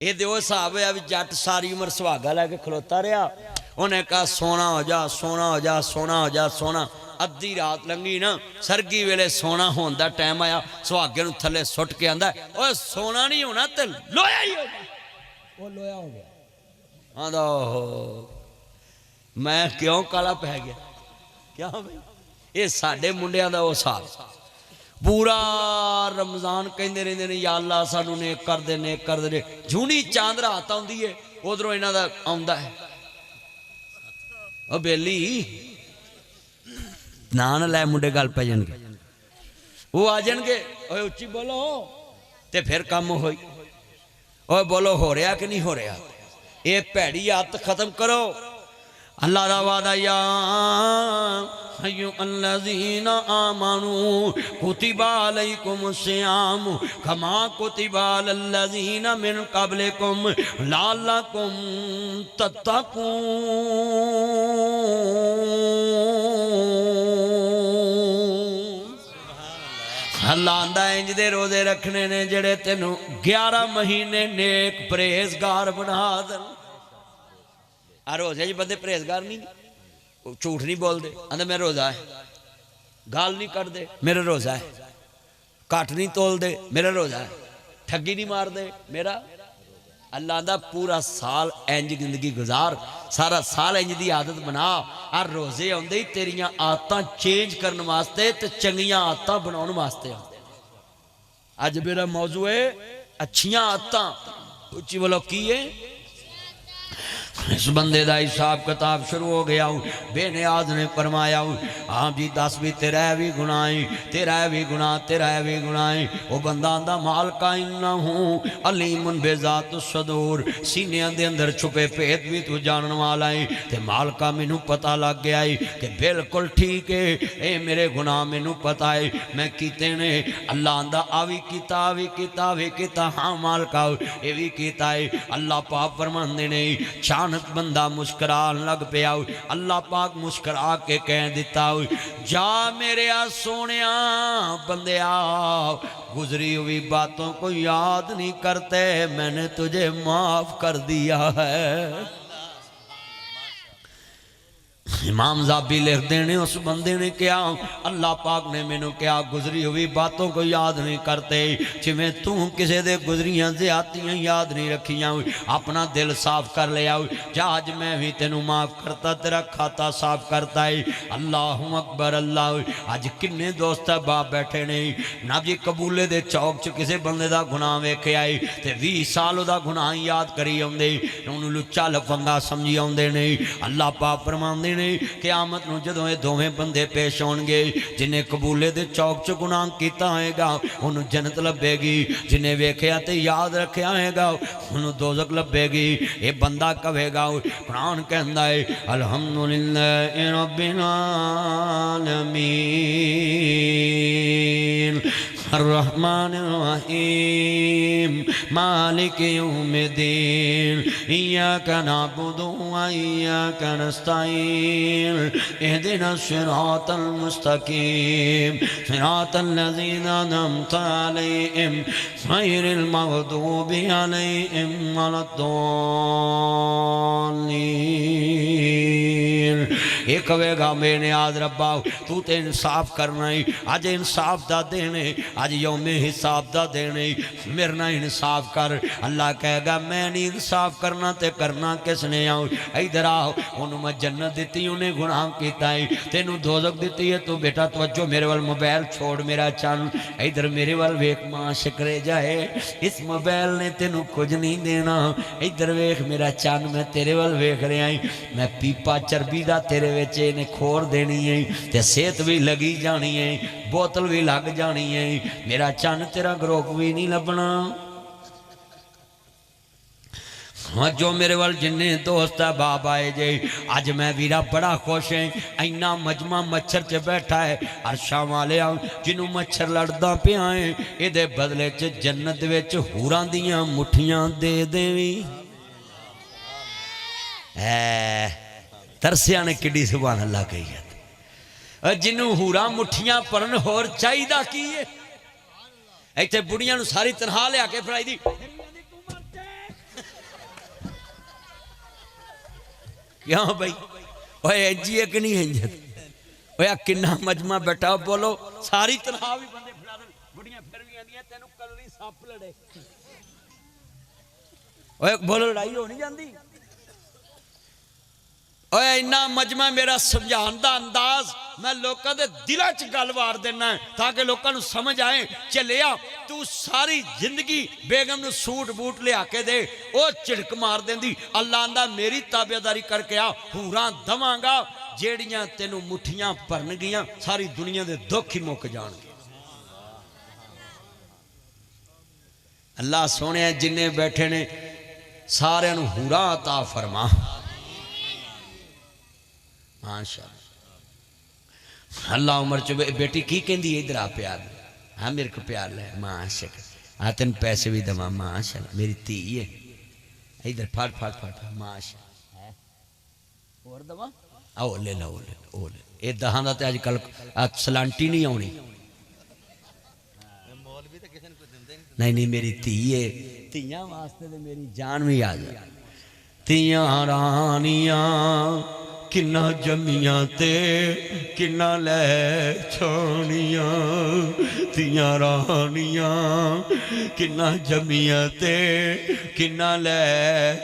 ये दो हिसाब है भी जट सारी उम्र सुहागा लैके खलोता रहा। उन्हें कहा सोना हो जा सोना हो जा सोना हो जा सोना। अद्धी रात लंघी ना सरगी वेले सोना होने का टाइम आया सुहागे नूं थले सुट के आंदा ओए सोना नहीं होना ते लोया ही हो गया। वो लोया हो गया आंदा मैं क्यों काला पै गया क्या भाई ये साडे मुंडियां दा वो साल पूरा रमजान कहते रहते हैं या अल्लाह सानू नेक कर दे नेक कर दे। जूनी चांद रात आती है उधरों इन्हों का आता है बेली ना ना लै मुंडे गल पै जाएंगे वो आ जाएंगे उच्ची बोलो तो फिर कम हो बोलो हो रहा कि नहीं हो रहा। ये भैड़ी आदत खत्म करो। अल्लाह दा वादा या अय्युहल्लज़ीना आमनू कुतिबा अलैकुमुस्सियाम कमा कुतिबा अलल्लज़ीना मिन क़ब्लिकुम लअल्लकुम तत्तकून। अल्लाह आंदा इंज दे रोजे रखने ने जेड़े तेनू 11 महीने नेक परहेजगार बना देन। रोजे च बंदे परहेजगार नहीं झूठ नहीं बोलते आंदा मेरा रोजा है गाल नहीं कटते मेरा रोजा है घट नहीं तोलते मेरा रोजा है ठगी नहीं मारते मेरा। अल्लाह आंदा पूरा साल इंज जिंदगी गुजार सारा साल इंज दी आदत बना और रोजे आउंदे ही तेरियां आदतां चेंज करने वास्ते ते चंगियां आदतां बनाउण वास्ते। अज मेरा मौजू है अच्छियां आदतां। उच्ची बोलो की है। इस बंदे का हिसाब किताब शुरू हो गया। बेनियाज ने फरमाया हाँ जी दस भी तेरा भी गुनाह तेरा भी गुनाह तेरा भी गुनाह। वो बंदा आंदा मालका इन्ना हूँ अलीमुन बेजात सदूर सीनिया के अंदर छुपे भेद भी तू जानने वाला है। ते मालका मैनू पता लग गया है कि बिल्कुल ठीक है ये मेरे गुनाह मैनू पता है मैं कीते ने। अल्लाह आंदा आ भी किता हाँ मालका ये भी किया है। अल्लाह पाक फरमांदे ने अचानक बंदा मुस्कुरान लग पिया। अल्लाह पाक मुस्कुरा के कह दिता जा मेरे सोने बंदिया गुजरी हुई बातों को याद नहीं करते मैंने तुझे माफ कर दिया है। इमाम ज़ाबी लिख देने उस बंदे ने क्या अल्लाह पाक ने मैनू क्या गुजरी हुई बातों को याद नहीं करते जिमें तू किसी दे गुजरियां ज़्यादतियां याद नहीं रखियां। अपना दिल साफ कर लिया जा अज मैं भी तेनू माफ करता तेरा खाता साफ करता है। अल्लाह अकबर अल्लाह। अज किन्ने दोस्त बाप बैठे ने ना जी कबूले दे चौक च किसी बंदे का गुनाह वेख्या है तो 20 साल वह गुनाह याद करी आउंदे उन्होंने लुच्चा लफंगा समझी आउंदे ने। अल्लाह पाक फरमांदे ने क़यामत नूं जदों ये दोवें बंदे पेश होणगे जिन्हें कबूले दे चौक च गुनाह कीता होएगा उन्होंने जन्नत लभेगी जिन्हें वेख्या ते याद रखिया होएगा उन्होंने दोज़ख लभेगी। ये बंदा कहेगा कुरान कहंदा है अल्हम्दुलिल्लाहि रब्बिल आलमीन अर्रहमानिर रहीम मालिक यौमिद्दीन इय्याका नअबुदु व इय्याका नस्तईन इहदिना सिरातल मुस्तकीम सिरातल लज़ीना अनअमता अलैहिम गैरिल मग़दूबि अलैहिम वलद्दॉल्लीन। ये कहेगा मेरे आज रब्बा तू तो इंसाफ करना ही अज इंसाफ का दिन है अज यौमे हिसाब का दिन है मेरे ना इंसाफ कर। अल्लाह कहेगा मैं नहीं इंसाफ करना तो करना किसने आओ इधर आओ उन्होंने मैं जन्नत दी उन्हें गुनाह किया है तेनू दोज़ख दी है तू बेटा तवज्जो मेरे वाल मोबाइल छोड़ मेरा चन इधर मेरे वाल वेख मां शिकरे जाए इस मोबाइल ने तेनू कुछ नहीं देना इधर वेख मेरा चन मैं तेरे वाल वेख रहा मैं पीपा चरबी का तेरे ने खोर देनी है ते सेहत भी लगी जानी है बोतल भी लग जानी है मेरा चन तेरा ग्रोक भी नहीं लभना। जो मेरे वाल जिन्ने दोस्त है बाप आए जे अज मैं वीरा बड़ा खुश है इन्ना मजमा मच्छर च बैठा है अरशा वाले जिन्हों मच्छर लड़दा पिया है ये बदले च जन्नत विच हूरां दियां मुठियां दे देवी है। तरसिया ने किड्डी सुभान अल्लाह कही है जिन्हों हूरा मुठियां भरन होर चाहिदा की है। इत्थे बुढ़ियां नूं सारी तनखा लिया के फड़ाई दी क्यों भाई ओए जी कि नहीं इंज ओए किन्ना मजमा बैठा बोलो सारी तनखा भी बंदे फड़ा देन बुढ़ियां फिर भी आंदियां तेनू कलरी सप लड़े ओए बोलो लड़ाई हो नहीं जाती ओए इन्ना मजमा मेरा समझाने का अंदाज मैं लोगों के दिलों च गल वार देना ताकि लोगों को समझ आए चलिया तू सारी जिंदगी बेगम नूं सूट बूट लिया के दे वो झिड़क मार देंदी अल्लाह आंदा मेरी ताबेदारी करके आ हूरां दवांगा जेड़ियां तेनू मुठियां भरन गियां सारी दुनिया के दुख ही मुक जाणगे। अल्लाह सोने जिन्ने बैठे ने सारियां नूं हूरां अता फरमा माशाअल्लाह। अल्लाह उम्र च बेटी की कहती इधर आ प्यार हाँ मेरे को प्यार ले माशाअल्लाह आ तेन पैसे भी दवा माशाअल्लाह मेरी धी है इधर फट फट फट माशाअल्लाह और दवा आओ ले लो ओ ले ये दहां दा ते अजकल सलांटी नहीं आनी नहीं नहीं मेरी धी है धियां वास्ते ते मेरी जान भी आ जाए धियां रानियां किन्ना जमिया ते किन्ना लै छोनिया तियां रानियां किन्ना जमिया ते किन्ना लै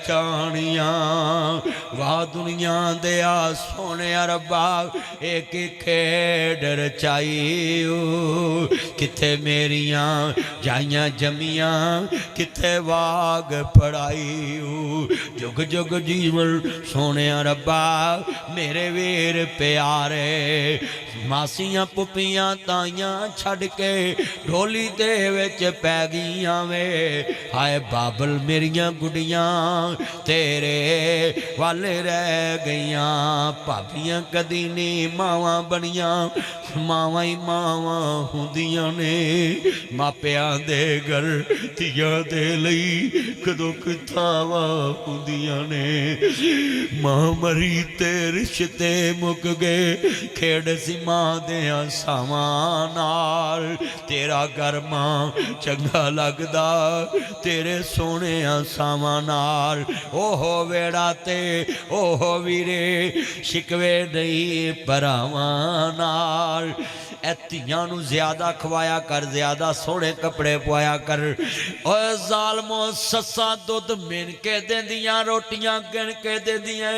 चानिया वाह दुनिया दे आ सोने रब्बा एक खेड रचाई किथे मेरियां जाइयां जमिया किथे वाग पढ़ाई जुग जुग जीवन सोने रब्बा मेरे वीर प्यारे मासियां पुपियां ताइयां छड़ के ढोली दे विच पै गईयां वे हाय बाबल मेरियां गुड़ियां तेरे वाले रह गईयां भाभियां कदी नहीं मावां बनियां मावां ही मावां हुंदियां ने मापियां दे घर तियां दे लई कदों किथावां हुंदियां ने मां मरी ते रिश्ते मुक गए खेड़ सी मां दियां सावां नाल तेरा घर मां चंगा लगदा तेरे सोने सावां नाल ओहो वेड़ा ते ओहो वीरे शिकवे नहीं भरावां नाल धियां नूं ज्यादा खवाया कर ज्यादा सोहने कपड़े पवाया कर ओए ज़ालमो सस्सां दुध मिन के देंदियां रोटियां गिन के देंदियां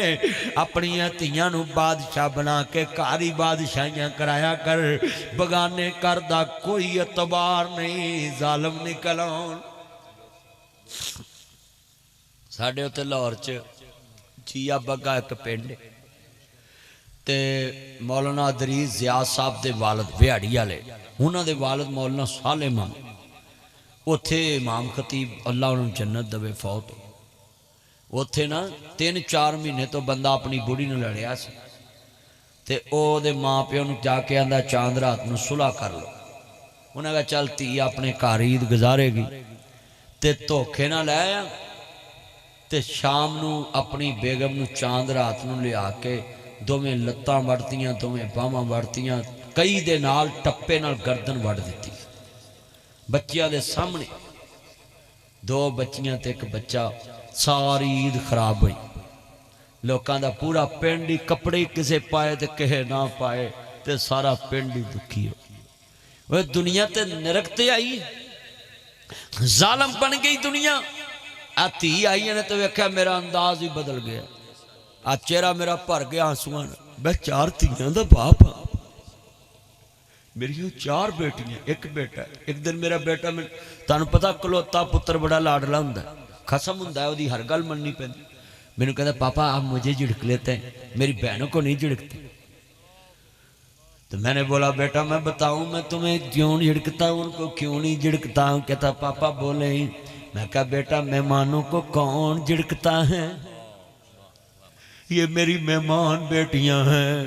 अपनियां धियां नूं बादशाह बना के घर ही बादशाहियां कराया कर बगाने घर दा कोई एतबार नहीं ज़ालम निकल आउण साडे उत्ते लाहौर च जिया बग्गा एक पिंड ते मौलाना दरीज ज़िया साहब के वालद बिहाड़ी वाले उन्होंने वालद मौलाना साले इमाम उत्थे इमाम खतीब अल्लाह उन्होंने जन्नत दवे फौत उत्थे ना 3-4 महीने तो बंदा अपनी बुढ़ी ने लड़िया सी ते ओहदे माँ प्यो नूं जाके आंदा चांद रात नूं सुलह कर लो उन्हें कहा चल धी अपने घर ईद गुजारेगी ते धोखे ना लै आ ते शाम नूं अपनी बेगम नूं चांद रात नूं लिया के दोवें लत्तां वड़तियां दोवें बाहां वड़तियां कई दे नाल टप्पे नाल गर्दन वड़ दी बच्चियां दे सामने 2 बच्चियां ते एक बच्चा सारी ईद खराब हुई लोकां दा पूरा पिंड ही कपड़े किसे पाए ते किसे ना पाए ते सारा पिंड ही दुखी हो वह दुनिया ते नरक ते आई जालम बन गई दुनिया आ धी आई ने तो वेख्या मेरा अंदाज ही बदल गया आ चेहरा मेरा भर गया आंसुआं मैं 4 धीआं दा बाप हाँ मेरी 4 बेटियां एक बेटा एक दिन मेरा बेटा मैं तुहानूं पता कलौता पुत्र बड़ा लाडला हुंदा खसम हुंदा ओहदी हर गल मननी पैंदी मैनूं कहता पापा आप मुझे झिड़क लेते हैं मेरी बहनों को नहीं झिड़कते तो मैंने बोला बेटा मैं बताऊं मैं तुम्हें क्यों झिड़कता हूं उनको क्यों नहीं झिड़कता हूं कहता पापा बोले ही मैं कहा बेटा मेहमानों को कौन झिड़कता है ये मेरी मेहमान बेटियां हैं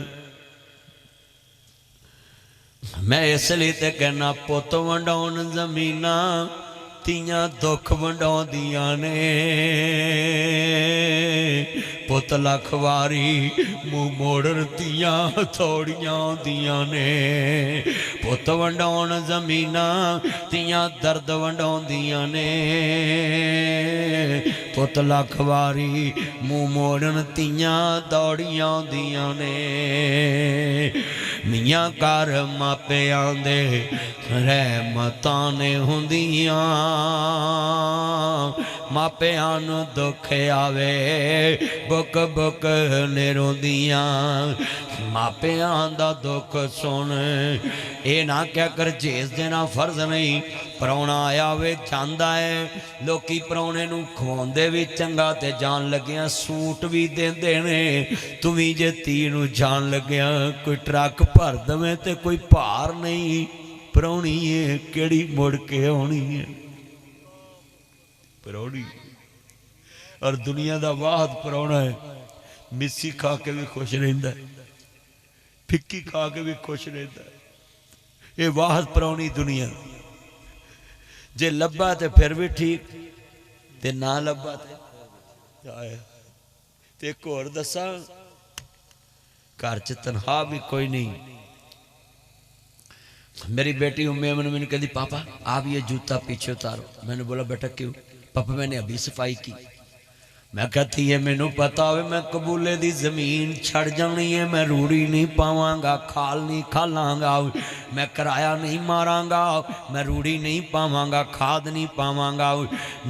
मैं इसलिए तो कहना पुत वंडाउण जमीना तियां दुख वंडाउंदियां ने पुत लख वारी मूँह मोड़न तियां थोड़ियां आउंदियां ने पुत वंडाउण जमीना तियां दर्द वंडाउंदियां ने पुत लख वारी मूँह मोड़न तियां दौड़ियां आउंदियां ने मियां घर मापियां दे रहमतां ने हुंदियां मापियां नूं दुख आवे बुक बुक ने रोंदियां मापियां दा दुख सुन ये ना क्या कर झेस देना फर्ज नहीं प्राहुणा आया वे जांदा है लोकी प्राहुणे नूं खवाउंदे भी चंगा ते जान लग्गियां सूट भी देंदे ने तू भी जे धी नूं जान लग्गियां कोई ट्रक भर दवे ते कोई भार नहीं प्राहुणी है किहड़ी मुड़ के आउणी है प्राहुणी और दुनिया का वाहद प्राहुणा है मिस्सी खा के भी खुश रहिंदा है फिक्की खा के भी खुश रहता है ये वाहद प्राहुणी दुनिया जे लब्बा तो फिर भी ठीक ते ना लब्बा ते एक होर दसा घर च तनखा भी कोई नहीं मेरी बेटी उम्मे मैंने कहती पापा आप ये जूता पीछे उतारो मैंने बोला बेटा क्यों पापा मैंने अभी सफाई की मैं कहती है मैनू पता हो मैं कबूले दी जमीन छड़ जानी है मैं रूड़ी नहीं पावांगा खाल नहीं खालांगा मैं किराया नहीं मारांगा मैं रूड़ी नहीं पावांगा खाद नहीं पावांगा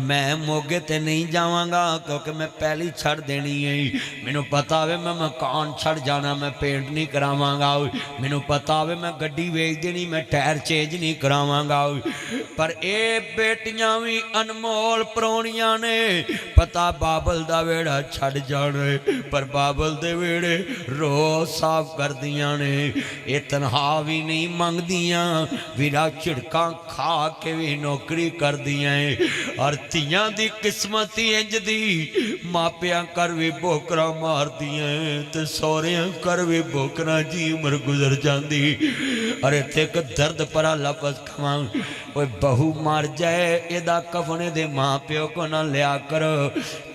मैं मोगे ते नहीं जावांगा क्योंकि मैं पहली छड़ देनी है मैनू पता हो मैं मकान छड़ जाना मैं पेंट नहीं करावांगा मैनू पता हो मैं गड्डी वेच देनी मैं टायर चेंज नहीं करावांगा पर ये बेटियां भी अनमोल प्राहुणियां ने पता बाबा बाबल दा वेड़ा छड़ जाना पर बाबल दे वेड़े रोज साफ कर दियां ने ये तनखा भी नहीं मंगदियां विरा झिड़का खा के भी नौकरी कर दियां और तियां दी किस्मत ही इंज दी मापियां कर भी बोकरा मार दियां ते सौहरियां कर भी बोकरा जी उम्र गुजर जाती और इत्थे एक दर्द भरा लफ्ज़ खवां कोई बहू मर जाए एदा कफन दे मां प्यो को ना लिया करो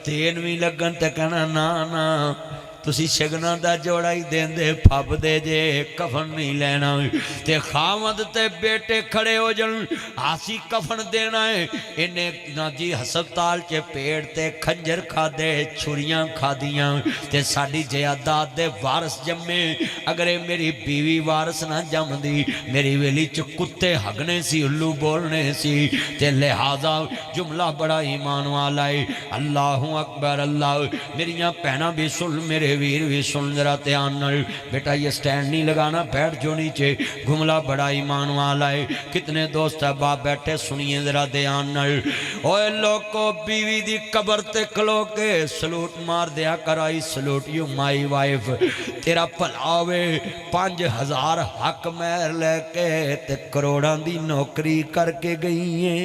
तेन भी लगन तो कहना ना ना तुसी शगना दा जोड़ा ही देंदे फबदे जे कफन नहीं लेना ते खामद ते बेटे खड़े हो जन आसी कफन देना है इन्हें ना जी हस्पताल च पेड़ ते खंजर खादे छुरियां खादियां ते साडी जायदाद दे वारस जम्मे अगर ये मेरी बीवी वारस ना जमदी मेरी वेली च कुत्ते हगने सी उल्लू बोलने सी ते लिहाजा जुमला बड़ा ईमान वाला है अल्लाहु अकबर अल्लाह मेरिया भैनां भी सुन मेरे वीर भी सुन जरा ध्यान नाल बेटा ये स्टैंड नहीं लगाना बैठ जो नीचे घुमला बड़ा ईमान वाला है कितने दोस्त बाप बैठे सुनिए जरा ध्यान नाल ओए लोको बीवी दी कबर ते खलो के सलूट मार दिया कराई सलूट यू माई वाइफ तेरा भला होवे 5000 हक महर लेके ते करोड़ां दी नौकरी करके गई है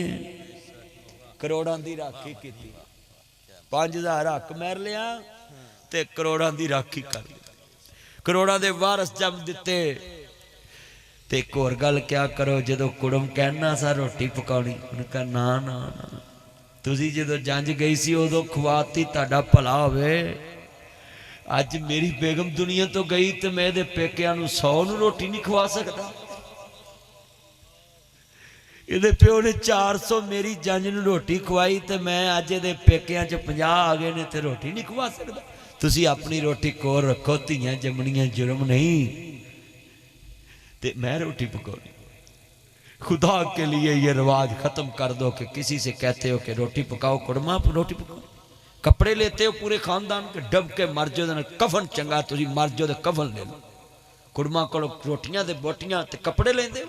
करोड़ां दी राखी की 5000 हक महर लिया ते करोड़ां दी राखी कर करोड़ां दे वारस जम दिते ते एक होर गल क्या करो जदों कुड़म कहना सा रोटी पकाउणी उन्हें कहा ना ना ना तुसी जदों जंज गई सी उदों खवाती तुहाडा भला होवे अज मेरी बेगम दुनिया तो गई तो मैं इहदे पेकिआं नूं 100 नूं रोटी नहीं खवा सकदा इहदे प्यो ने 400 मेरी जंज नूं रोटी खवाई तो मैं अज इहदे पेकिआं च 50 आ गए ने ते रोटी नहीं खवा सकदा तुसी अपनी रोटी कोल रखो धीआं जमनियां जुर्म नहीं ते मैं रोटी पकाऊँ खुदा के लिए ये रिवाज खत्म कर दो कि किसी से कहते हो कि रोटी पकाओ कुड़मा रोटी पकाओ कपड़े लेते हो पूरे खानदान के डब के मर जाओ कफन चंगा तुसी मर जाओ तो कफन ले लो कुड़मा को रोटियां ते बोटियां ते कपड़े लेंदे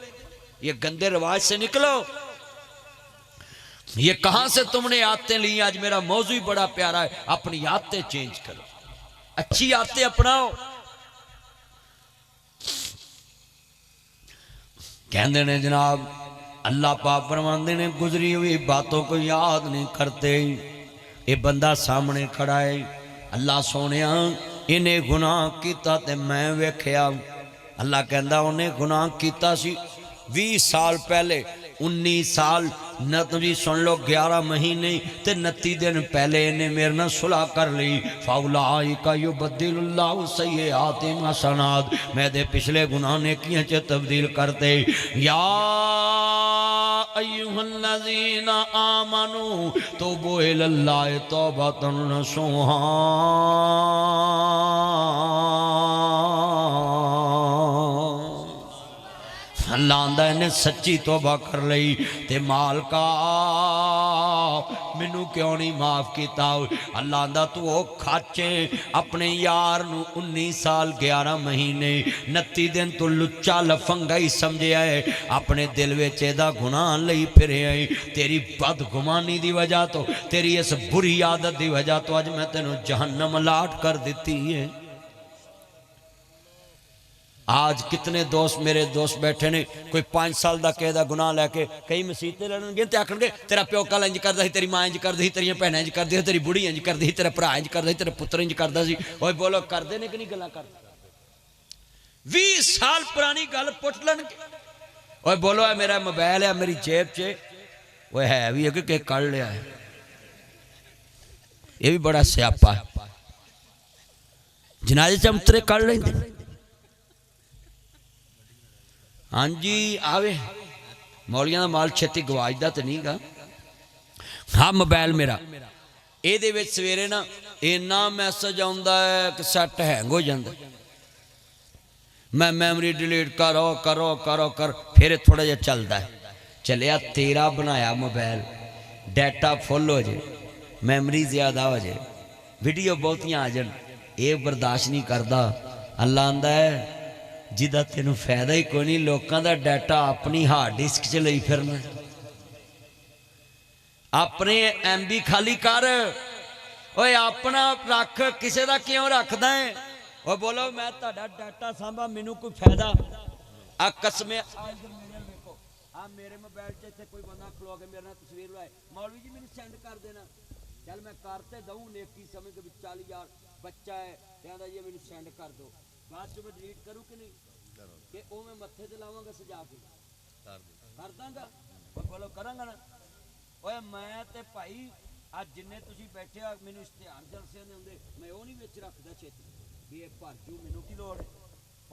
ये गंदे रिवाज से निकलो ये कहां से तुमने आदतें ली आज मेरा मौजू ही बड़ा प्यारा है अपनी आदतें चेंज करो अच्छी आदतें अपनाओ कहते ने जनाब अल्लाह पाक फरमाते ने गुजरी हुई बातों को याद नहीं करते ये बंदा सामने खड़ा है अल्लाह सोने इन्हें गुनाह किया ते मैं वेख्या अल्लाह कहता उन्हें गुनाह किया सी 20 साल पहले 19 साल जी सुन लो 11 महीने ते 29 दिन पहले इन्हें मेरे नाल सुलह कर ली। फौलाइका युबद्दिलुल्लाहु सय्यिआतिहिम हसनात, मैं दे पिछले गुनाह नेकियां च तब्दील करते। या अय्युहल्लज़ीना आमनू तूबू इलल्लाहि तौबतन नसूहा। अल्लाह आंदा इन्हें सच्ची तौबा कर लई ते मालका मैनू क्यों नहीं माफ किया। अल्लाह आंदा तू ओ खाचे अपने यार नू 19 साल 11 महीने 29 दिन तू लुच्चा लफंगा ही समझिया है, अपने दिल विच इहदा गुनाह लई फिरे है। तेरी बदगुमानी दी वजह तो, तेरी इस बुरी आदत दी वजह तो अज मैं तेनू जहन्नम लाट कर दिती है। आज कितने दोस्त मेरे दोस्त बैठे ने, कोई 5 साल का किसी का गुनाह लैके कई मसीते लड़नगे तो आखणगे तेरा प्यो कल इंज करता, तेरी माँ इंज करती, तेरिया भैन इंज करती, तेरी बुढ़ी इंज करती, तेरा भरा इंज करता, तेरा पुत्र इंज करता सी। ओए बोलो करते ने कि नहीं गल्लां करते? 20 साल पुरानी गल पुट लैणगे। ओए बोलो है मेरा मोबाइल है मेरी जेब च, वो है भी है कि कढ़ लिया है, ये भी बड़ा स्यापा है। जनाजे च उतरे कढ़ लेंदे। हाँ जी आवे मौलियां दा माल छेती गवाजदा तो नहीं गा। हाँ मोबाइल मेरा ये सवेरे ना इन्ना मैसेज आता है कि सैट हैंग हो जाता, मैं मैमरी डिलीट करो करो करो कर, फिर थोड़ा जिहा चलता है। चलिया तेरा बनाया मोबाइल, डाटा फुल हो जाए, मैमरी ज्यादा हो जाए, वीडियो बहुतियाँ आ जान, ये बर्दाश्त नहीं करता। अल्लाह आंदा है जिदा तेन फायदा ही कोई नहीं, लोगों का डाटा अपनी हार्ड डिस्क च ले फिरना, अपने MB खाली कर। ओए अपना रख, किसी का क्यों रखदा है? और बोलो मैं तुहाडा डाटा सांभा, मैनू कोई फायदा? आ कसमे देखो आ मेरे मोबाइल च इत्थे कोई बंदा खलो के मेरे नाल तस्वीर लाए, मौलवी जी मैनू सेंड कर देना, चल मैं करते दूँ नेकी समझ के 40,000 बच्चा है कहता जी मैनू सेंड कर दो, बाद में डिलीट करूँ कि नहीं कि वो मैं मत्थे ते लावांगा सजा के कर दांगा? बोलो करांगा ना? ओए मैं ते भाई आज जिन्ने तुसीं बैठे आ मैनू इश्तिहार जलसे दे हुंदे मैं वो नहीं विच रखदा छेती भी ये भर जू, मैनू की लोड़ है।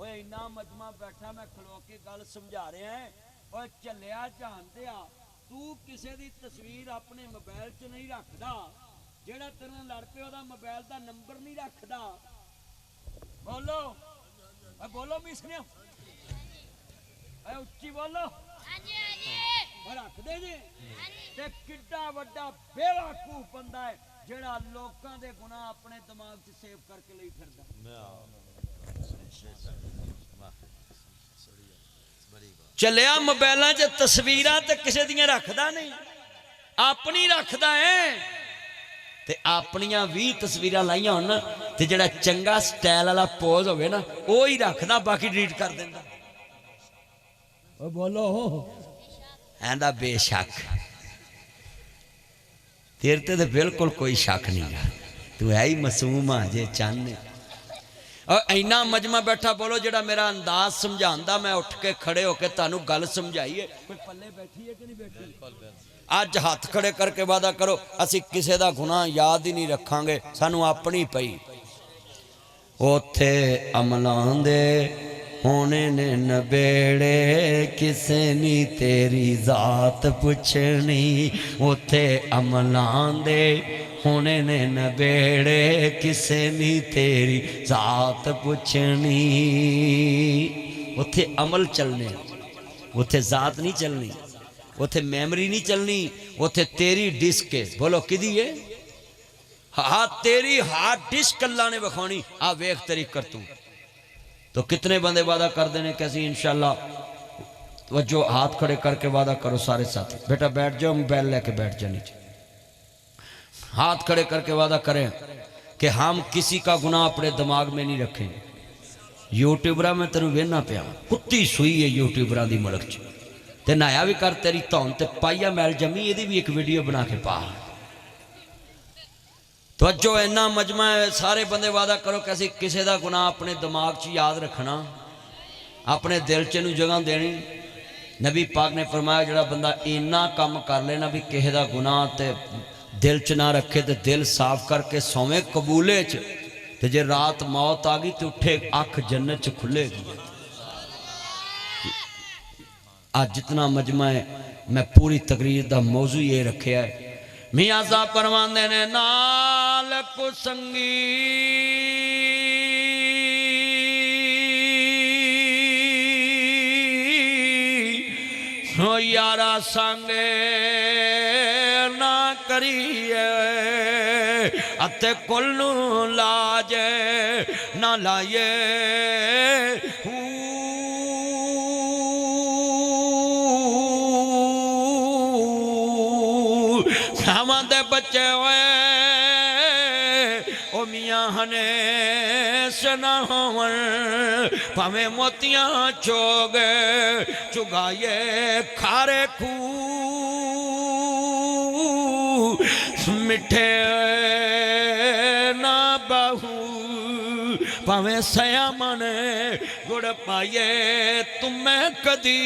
ओए इन्ना मजमा बैठा मैं खलो के गल समझा रहा है। ओए झल्लिया जानते आ तू किसी की तस्वीर अपने मोबाइल च नहीं रखदा, जेड़ा तेरे नाल लड़ पे ओहदा मोबाइल दा नंबर नहीं रखदा। बोलो बोलो मिसने उच्ची बोलो रख दे जी। किड्डा वड्डा बेवकूफ बंदा है जेड़ा लोकां दे गुनाह अपने दिमाग च सेव करके लई फिरदा। चलिया मोबाइलां च तस्वीरां ते किसे दियां रखदा नहीं, अपनी रखदा है। ते अपनियां 20 तस्वीरां लाइयां होन ना ते जेड़ा चंगा स्टाइल वाला पोज होवे ना वो ही रखदा, बाकी डिलीट कर देंदा। ओ बोलो ऐंदा बेशक तेरे ते बिल्कुल कोई शक नहीं है, तू है ही मासूम आ जे चाहने। और इन्ना मजमा बैठा बोलो जेड़ा मेरा अंदाज समझांदा, मैं उठ के खड़े होके तुहानू गल समझाईए, कोई पल्ले बैठी है कि नहीं बैठी? अज हाथ खड़े करके वादा करो असी किसी का गुनाह याद ही नहीं रखांगे, सानू अपनी पई। ओथे अमलां दे होने ने नबेड़े, किसे नी तेरी जात पुछनी। ओथे अमलां दे होने ने नबेड़े, किसे नी तेरी जात पुछनी। ओथे अमल चलने, ओथे जात नहीं चलनी, उथे मैमरी नहीं चलनी, उथे तेरी डिस्क है। बोलो किदी है? हाँ तेरी हार्ड डिस्क अल्लाह ने विखानी, आ वेख तेरी करतू। तो कितने बंदे वादा कर देने कैसी इंशाल्लाह वजो हाथ खड़े करके वादा करो सारे साथी। बेटा बैठ जाओ, मोबाइल लेके बैठ जाओ नीचे। हाथ खड़े करके वादा करें कि हम किसी का गुनाह अपने दिमाग में नहीं रखेंगे। यूट्यूबरा में तेरू वेहना पिया, कुत्ती सुई है यूट्यूबरा की मुल्क च, ते नहाया भी कर, तेरी धौन ते पाइया मैल जमी, ये भी एक वीडियो बना के पा। तो अजो इन्ना मजमा है, सारे बंदे वादा करो कैसे किसी का गुनाह अपने दिमाग च याद रखना, अपने दिल च जगह देनी। नबी पाक ने फरमाया जिहड़ा बंदा इन्ना काम कर लेना भी किसी का गुनाह ते दिल च ना रखे तो दिल साफ करके सोवे कबूले च, ते जे रात मौत आ गई तो उठे अख जन्नत च खुलेगी। आज जितना मजमा है मैं पूरी तकरीर का मौजू ये रखा है। मियाँ साहब फरमांदे ने नाल कुसंगी यारा संगे ना करिए अते कुल नू लाजे ना लाइए दे बच्चे हुए ओ मियाँ हने सना होवन भावें मोतियां चोग चुगाए खारे खू मिठे ना बहू भावें सया मन गुड़ पाइए तुम्हें कदी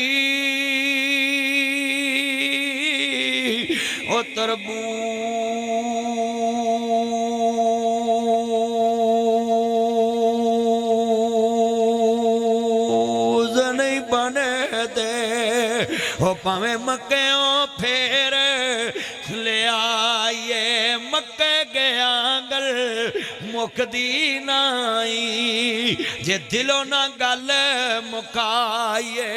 ओ तरबूज नहीं बने दे ओ पावे मक्के फेर ले आइए मक्के गया गल मुकदी नाई जे दिलों ना गल मुकाइए।